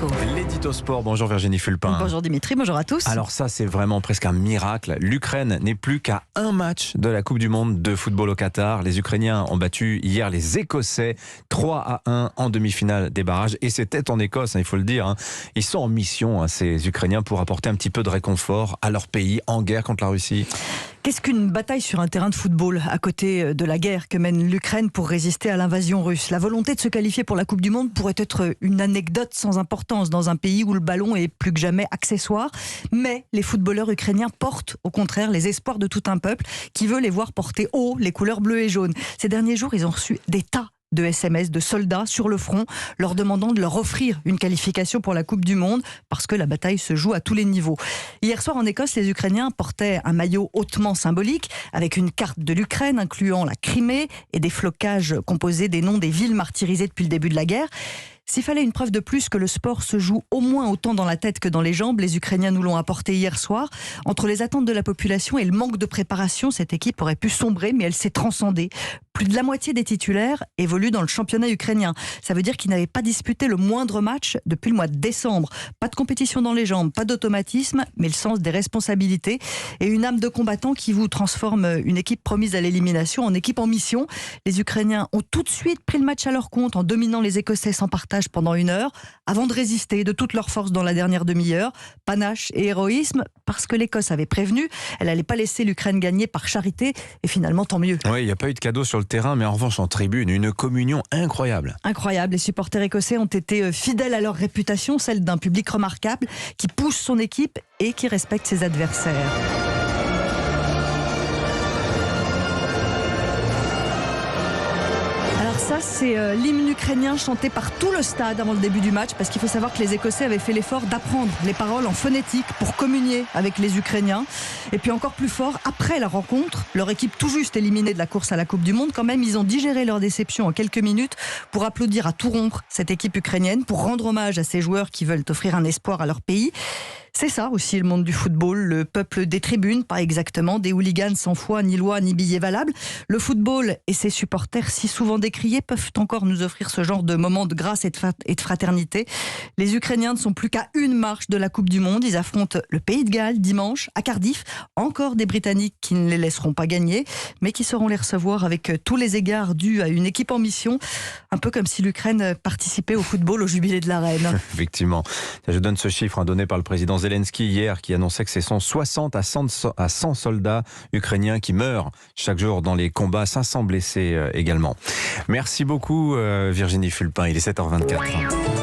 Éco. L'édito sport, bonjour Virginie Fulpin. Bonjour Dimitri, bonjour à tous. Alors ça, c'est vraiment presque un miracle. L'Ukraine n'est plus qu'à un match de la Coupe du Monde de football au Qatar. Les Ukrainiens ont battu hier les Écossais 3-1 en demi-finale des barrages. Et c'était en Écosse, il faut le dire. Ils sont en mission, ces Ukrainiens, pour apporter un petit peu de réconfort à leur pays en guerre contre la Russie. Qu'est-ce qu'une bataille sur un terrain de football à côté de la guerre que mène l'Ukraine pour résister à l'invasion russe? La volonté de se qualifier pour la Coupe du Monde pourrait être une anecdote sans importance dans un pays où le ballon est plus que jamais accessoire. Mais les footballeurs ukrainiens portent au contraire les espoirs de tout un peuple qui veut les voir porter haut les couleurs bleues et jaunes. Ces derniers jours, ils ont reçu des tas de SMS de soldats sur le front leur demandant de leur offrir une qualification pour la Coupe du Monde parce que la bataille se joue à tous les niveaux. Hier soir en Écosse, les Ukrainiens portaient un maillot hautement symbolique avec une carte de l'Ukraine incluant la Crimée et des flocages composés des noms des villes martyrisées depuis le début de la guerre. S'il fallait une preuve de plus que le sport se joue au moins autant dans la tête que dans les jambes, les Ukrainiens nous l'ont apporté hier soir. Entre les attentes de la population et le manque de préparation, cette équipe aurait pu sombrer, mais elle s'est transcendée. Plus de la moitié des titulaires évoluent dans le championnat ukrainien. Ça veut dire qu'ils n'avaient pas disputé le moindre match depuis le mois de décembre. Pas de compétition dans les jambes, pas d'automatisme, mais le sens des responsabilités et une âme de combattant qui vous transforme une équipe promise à l'élimination en équipe en mission. Les Ukrainiens ont tout de suite pris le match à leur compte en dominant les Écossais sans partage pendant une heure, avant de résister de toute leur force dans la dernière demi-heure. Panache et héroïsme, parce que l'Écosse avait prévenu, elle n'allait pas laisser l'Ukraine gagner par charité, et finalement tant mieux. Oui, il n'y a pas eu de cadeau sur le terrain, mais en revanche en tribune, une communion incroyable. Incroyable, les supporters écossais ont été fidèles à leur réputation, celle d'un public remarquable, qui pousse son équipe et qui respecte ses adversaires. Ça, c'est l'hymne ukrainien chanté par tout le stade avant le début du match, parce qu'il faut savoir que les Écossais avaient fait l'effort d'apprendre les paroles en phonétique pour communier avec les Ukrainiens. Et puis encore plus fort, après la rencontre, leur équipe tout juste éliminée de la course à la Coupe du Monde, quand même, ils ont digéré leur déception en quelques minutes pour applaudir à tout rompre cette équipe ukrainienne, pour rendre hommage à ces joueurs qui veulent offrir un espoir à leur pays. C'est ça aussi le monde du football, le peuple des tribunes, pas exactement, des hooligans sans foi, ni loi, ni billets valables. Le football et ses supporters si souvent décriés peuvent encore nous offrir ce genre de moments de grâce et de fraternité. Les Ukrainiens ne sont plus qu'à une marche de la Coupe du Monde. Ils affrontent le Pays de Galles dimanche à Cardiff. Encore des Britanniques qui ne les laisseront pas gagner, mais qui sauront les recevoir avec tous les égards dus à une équipe en mission. Un peu comme si l'Ukraine participait au football au jubilé de la reine. Effectivement. Je donne ce chiffre donné par le président Zelensky hier, qui annonçait que ce sont 60 à 100 soldats ukrainiens qui meurent chaque jour dans les combats, 500 blessés également. Merci beaucoup Virginie Fulpin, il est 7h24.